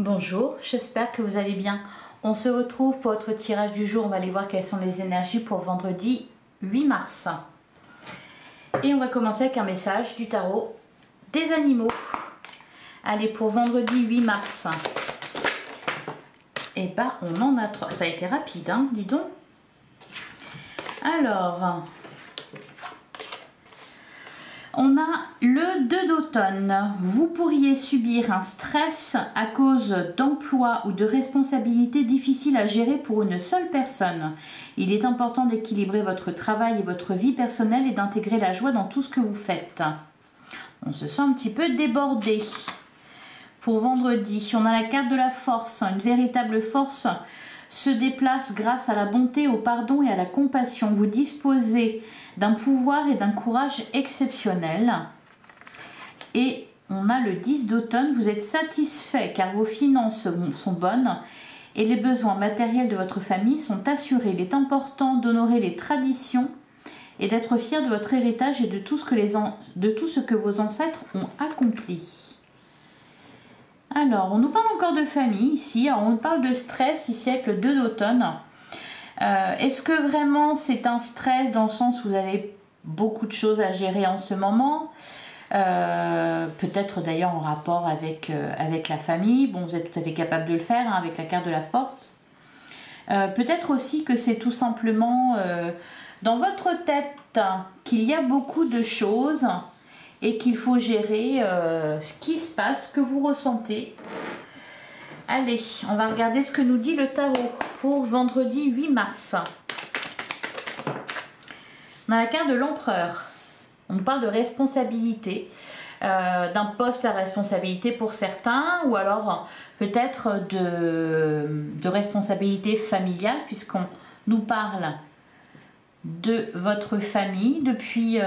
Bonjour, j'espère que vous allez bien. On se retrouve pour votre tirage du jour. On va aller voir quelles sont les énergies pour vendredi 8 mars. Et on va commencer avec un message du tarot des animaux. Allez, pour vendredi 8 mars. Et ben, on en a 3. Ça a été rapide, hein, dis donc. Alors, on a le 2 d'automne. Vous pourriez subir un stress à cause d'emplois ou de responsabilités difficiles à gérer pour une seule personne. Il est important d'équilibrer votre travail et votre vie personnelle et d'intégrer la joie dans tout ce que vous faites. On se sent un petit peu débordé. Pour vendredi, on a la carte de la force. Une véritable force se déplace grâce à la bonté, au pardon et à la compassion. Vous disposez d'un pouvoir et d'un courage exceptionnel. Et on a le 10 d'automne. Vous êtes satisfait car vos finances sont bonnes et les besoins matériels de votre famille sont assurés. Il est important d'honorer les traditions et d'être fier de votre héritage et de tout ce que vos ancêtres ont accompli. Alors, on nous parle encore de famille ici. Alors, on parle de stress ici avec le 2 d'automne. Est-ce que vraiment c'est un stress dans le sens où vous avez beaucoup de choses à gérer en ce moment? Peut-être d'ailleurs en rapport avec la famille. Bon, vous êtes tout à fait capable de le faire hein, avec la carte de la force. Peut-être aussi que c'est tout simplement dans votre tête qu'il y a beaucoup de choses et qu'il faut gérer ce qui se passe, ce que vous ressentez. Allez, on va regarder ce que nous dit le tarot pour vendredi 8 mars. On a la carte de l'empereur. On parle de responsabilité, d'un poste à responsabilité pour certains, ou alors peut-être de responsabilité familiale, puisqu'on nous parle de votre famille depuis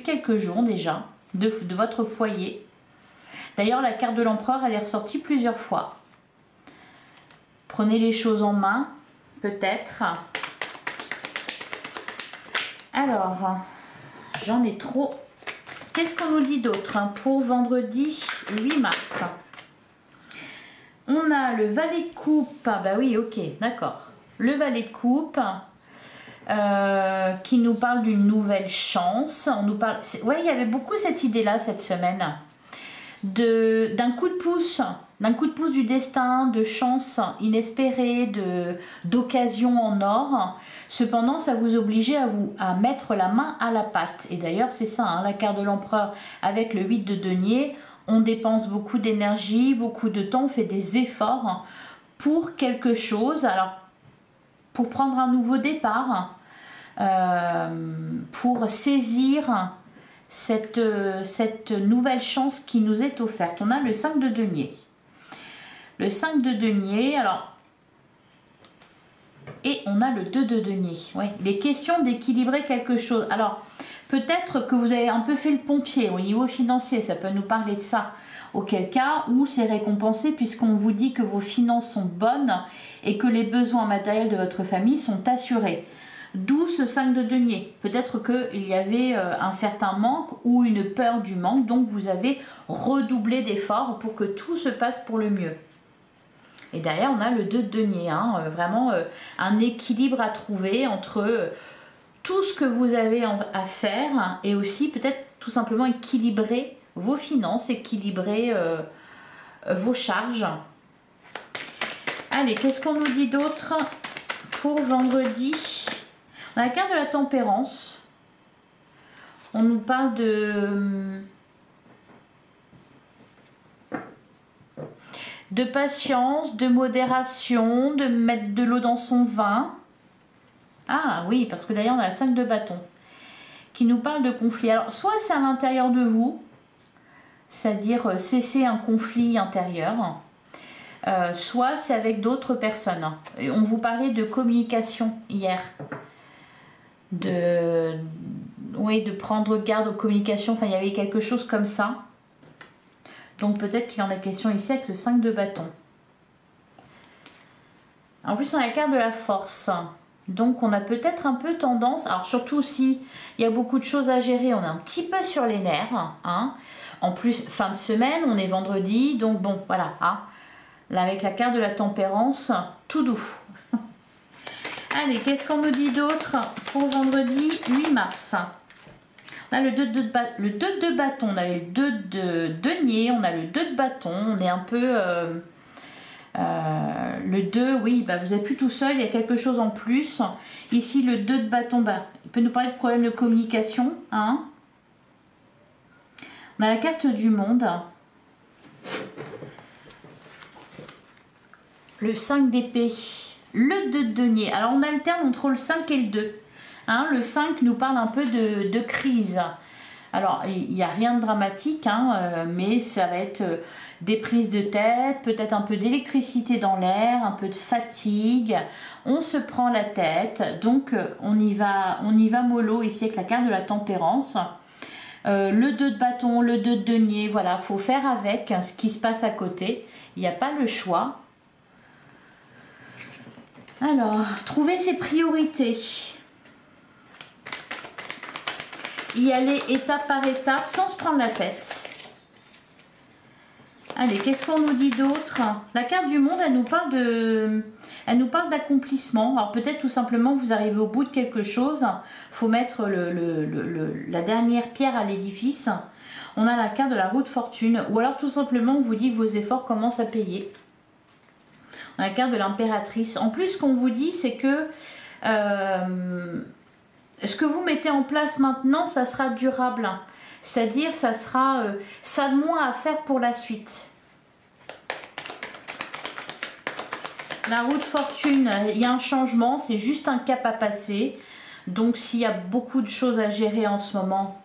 quelques jours déjà, de votre foyer. D'ailleurs, la carte de l'empereur, elle est ressortie plusieurs fois. Prenez les choses en main, peut-être. Alors, j'en ai trop. Qu'est-ce qu'on nous dit d'autre hein, pour vendredi 8 mars? On a le valet de coupe. Ah bah oui, ok, d'accord. Le valet de coupe. Qui nous parle d'une nouvelle chance. On nous parle. Ouais, il y avait beaucoup cette idée-là cette semaine. D'un coup de pouce du destin, de chance inespérée, d'occasion en or. Cependant, ça vous oblige à mettre la main à la pâte. Et d'ailleurs, c'est ça, hein, la carte de l'empereur avec le 8 de denier. On dépense beaucoup d'énergie, beaucoup de temps, on fait des efforts pour quelque chose. Alors, pour prendre un nouveau départ, pour saisir cette nouvelle chance qui nous est offerte. On a le 5 de denier. Le 5 de denier, alors, et on a le 2 de denier. Ouais, il est question d'équilibrer quelque chose. Alors, peut-être que vous avez un peu fait le pompier au niveau financier, ça peut nous parler de ça. Auquel cas où c'est récompensé puisqu'on vous dit que vos finances sont bonnes et que les besoins matériels de votre famille sont assurés. D'où ce 5 de denier. Peut-être qu'il y avait un certain manque ou une peur du manque, donc vous avez redoublé d'efforts pour que tout se passe pour le mieux. Et derrière, on a le 2 de denier, hein, vraiment un équilibre à trouver entre tout ce que vous avez à faire et aussi peut-être tout simplement équilibrer vos finances, équilibrer vos charges. Allez, qu'est-ce qu'on nous dit d'autre pour vendredi? On a la carte de la tempérance. On nous parle de patience, de modération, de mettre de l'eau dans son vin. Ah oui, parce que d'ailleurs on a le 5 de bâton qui nous parle de conflit. Alors, soit c'est à l'intérieur de vous, c'est-à-dire cesser un conflit intérieur, soit c'est avec d'autres personnes. Et on vous parlait de communication hier, de prendre garde aux communications, enfin il y avait quelque chose comme ça. Donc peut-être qu'il en a question ici avec ce 5 de bâton. En plus on a la carte de la force. Donc on a peut-être un peu tendance, alors surtout si il y a beaucoup de choses à gérer, on est un petit peu sur les nerfs, hein. En plus fin de semaine, on est vendredi, donc bon voilà, hein. Là, avec la carte de la tempérance, tout doux. Allez, qu'est-ce qu'on nous dit d'autre pour vendredi 8 mars? On a le 2 de bâton, on a le 2 de denier, on a le 2 de bâton, on est un peu... le 2, oui, bah, vous n'êtes plus tout seul, il y a quelque chose en plus. Ici, le 2 de bâton, bah, il peut nous parler de problèmes de communication. Hein. On a la carte du monde. Le 5 d'épée. Le 2 de denier. Alors, on alterne entre le 5 et le 2. Hein, le 5 nous parle un peu de crise. Alors, il n'y a rien de dramatique, hein, mais ça va être des prises de tête, peut-être un peu d'électricité dans l'air, un peu de fatigue. On se prend la tête, donc on y va mollo ici avec la carte de la tempérance. Le 2 de bâton, le 2 de denier, voilà, il faut faire avec ce qui se passe à côté. Il n'y a pas le choix. Alors, trouver ses priorités. Y aller étape par étape sans se prendre la tête. Allez, qu'est-ce qu'on nous dit d'autre? La carte du monde, elle nous parle d'accomplissement. Alors peut-être tout simplement vous arrivez au bout de quelque chose. Il faut mettre la dernière pierre à l'édifice. On a la carte de la roue de fortune. Ou alors tout simplement on vous dit que vos efforts commencent à payer. On a la carte de l'impératrice. En plus, ce qu'on vous dit, c'est que ce que vous mettez en place maintenant, ça sera durable. C'est-à-dire, ça sera ça de moins à faire pour la suite. La roue de fortune, il y a un changement, c'est juste un cap à passer. Donc, s'il y a beaucoup de choses à gérer en ce moment,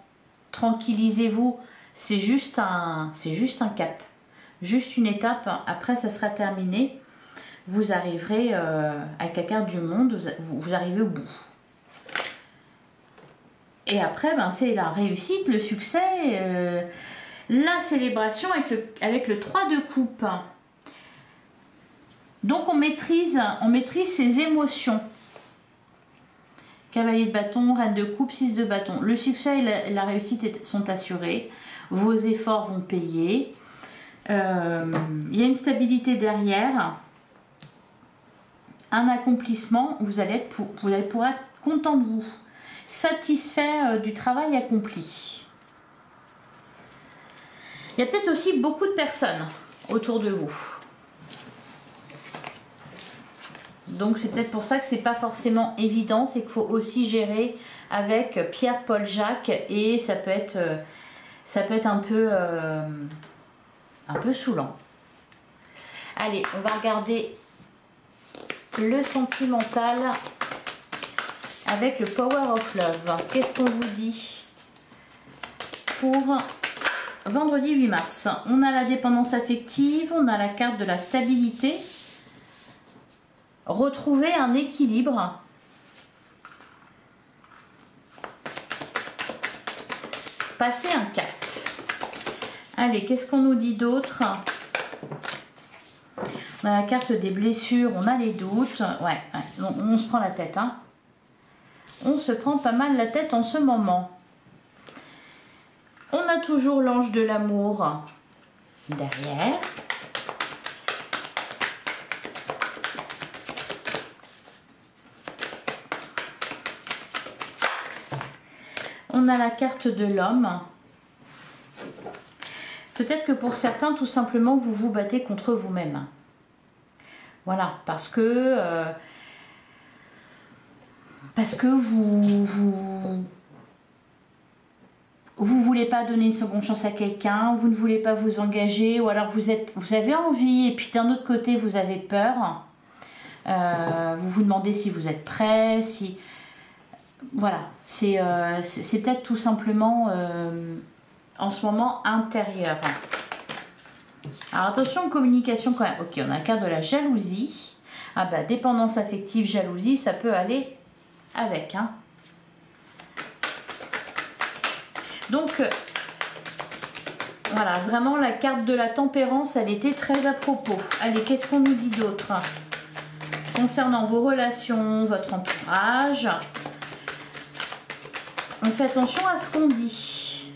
tranquillisez-vous. C'est juste un cap. Juste une étape. Après, ça sera terminé. Vous arriverez, avec la carte du monde, vous arrivez au bout. Et après, ben, c'est la réussite, le succès, la célébration avec le 3 de coupe. Donc, on maîtrise ses émotions. Cavalier de bâton, reine de coupe, 6 de bâton. Le succès et la réussite sont assurés. Vos efforts vont payer. Il y a une stabilité derrière. Un accomplissement. Vous allez pouvoir être content de vous. Satisfait du travail accompli. Il y a peut-être aussi beaucoup de personnes autour de vous. Donc c'est peut-être pour ça que c'est pas forcément évident, c'est qu'il faut aussi gérer avec Pierre, Paul, Jacques et ça peut être un peu saoulant. Allez, on va regarder le sentimental avec le Power of Love. Qu'est-ce qu'on vous dit pour vendredi 8 mars? On a la dépendance affective, on a la carte de la stabilité. Retrouver un équilibre. Passer un cap. Allez, qu'est-ce qu'on nous dit d'autre? On a la carte des blessures, on a les doutes. Ouais, on se prend la tête, hein. On se prend pas mal la tête en ce moment. On a toujours l'ange de l'amour derrière. On a la carte de l'homme. Peut-être que pour certains, tout simplement, vous vous battez contre vous-même. Voilà, parce que vous voulez pas donner une seconde chance à quelqu'un, vous ne voulez pas vous engager, ou alors vous avez envie, et puis d'un autre côté, vous avez peur. Vous vous demandez si vous êtes prêt, si... Voilà, c'est peut-être tout simplement en ce moment intérieur. Alors attention, communication quand même. Ok, on a la carte de la jalousie. Ah bah, dépendance affective, jalousie, ça peut aller avec. Hein. Donc, voilà, vraiment la carte de la tempérance, elle était très à propos. Allez, qu'est-ce qu'on nous dit d'autre concernant vos relations, votre entourage? On fait attention à ce qu'on dit.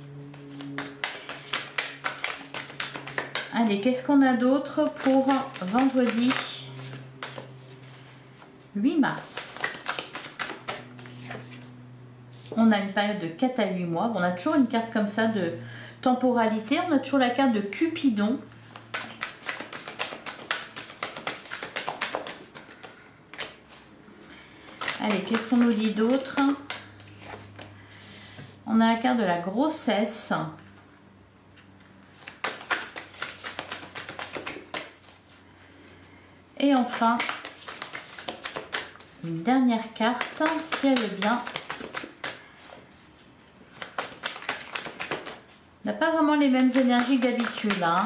Allez, qu'est-ce qu'on a d'autre pour vendredi 8 mars? On a une période de 4 à 8 mois. On a toujours une carte comme ça de temporalité. On a toujours la carte de Cupidon. Allez, qu'est-ce qu'on nous dit d'autre? On a la carte de la grossesse. Et enfin, une dernière carte, si elle est bien. On n'a pas vraiment les mêmes énergies que d'habitude, hein.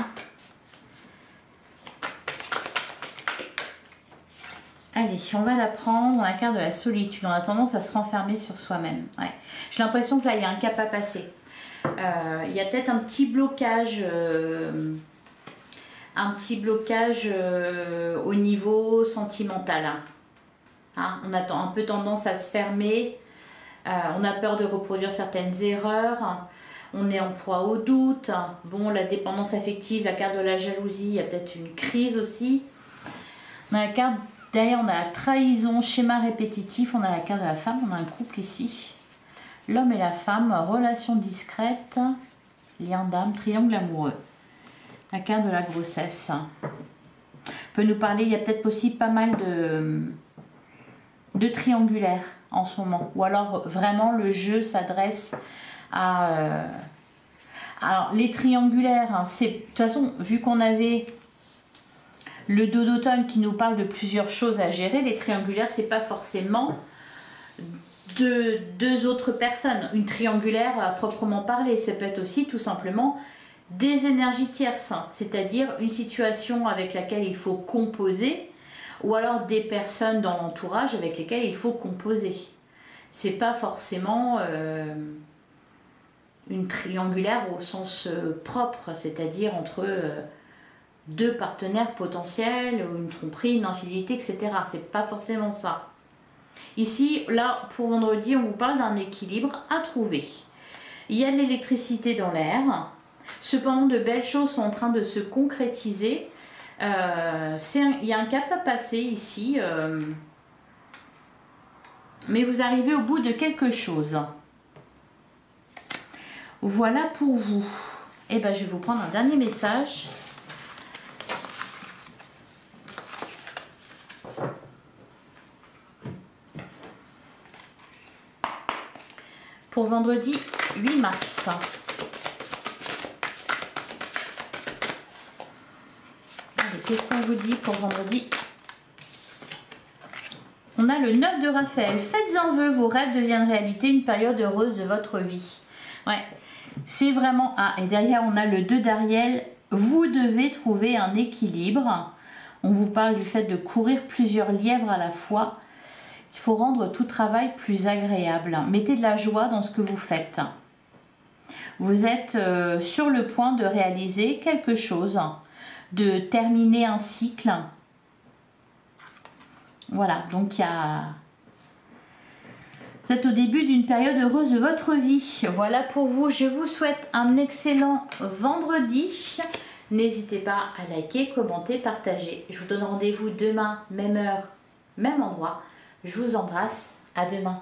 Allez, on va la prendre dans la carte de la solitude. On a tendance à se renfermer sur soi-même. Ouais. J'ai l'impression que là, il y a un cap à passer. Il y a peut-être un petit blocage, au niveau sentimental. Hein, on a un peu tendance à se fermer. On a peur de reproduire certaines erreurs. On est en proie au doute. Bon, la dépendance affective, la carte de la jalousie, il y a peut-être une crise aussi. On a la carte... Derrière, on a la trahison, schéma répétitif. On a la carte de la femme, on a un couple ici. L'homme et la femme, relation discrète, lien d'âme, triangle amoureux. La carte de la grossesse. Peut nous parler, il y a peut-être aussi pas mal de triangulaires en ce moment. Ou alors, vraiment, le jeu s'adresse à... Alors, les triangulaires, hein, c'est... De toute façon, vu qu'on avait... le 2 d'automne qui nous parle de plusieurs choses à gérer, les triangulaires, c'est pas forcément deux autres personnes. Une triangulaire à proprement parler, ça peut être aussi tout simplement des énergies tierces, c'est-à-dire une situation avec laquelle il faut composer, ou alors des personnes dans l'entourage avec lesquelles il faut composer. C'est pas forcément une triangulaire au sens propre, c'est-à-dire entre... deux partenaires potentiels, une tromperie, une infidélité, etc. C'est pas forcément ça. Ici, là, pour vendredi, on vous parle d'un équilibre à trouver. Il y a de l'électricité dans l'air. Cependant, de belles choses sont en train de se concrétiser. Il y a un cap à passer ici. Mais vous arrivez au bout de quelque chose. Voilà pour vous. Et ben, je vais vous prendre un dernier message. Pour vendredi 8 mars. Allez, qu'est-ce qu'on vous dit pour vendredi? On a le 9 de Raphaël. Faites un vœu, vos rêves deviennent réalité, une période heureuse de votre vie. Ouais, c'est vraiment... Ah, et derrière, on a le 2 d'Ariel. Vous devez trouver un équilibre. On vous parle du fait de courir plusieurs lièvres à la fois. Il faut rendre tout travail plus agréable. Mettez de la joie dans ce que vous faites. Vous êtes sur le point de réaliser quelque chose, de terminer un cycle. Voilà, donc il y a... Vous êtes au début d'une période heureuse de votre vie. Voilà pour vous. Je vous souhaite un excellent vendredi. N'hésitez pas à liker, commenter, partager. Je vous donne rendez-vous demain, même heure, même endroit. Je vous embrasse. À demain.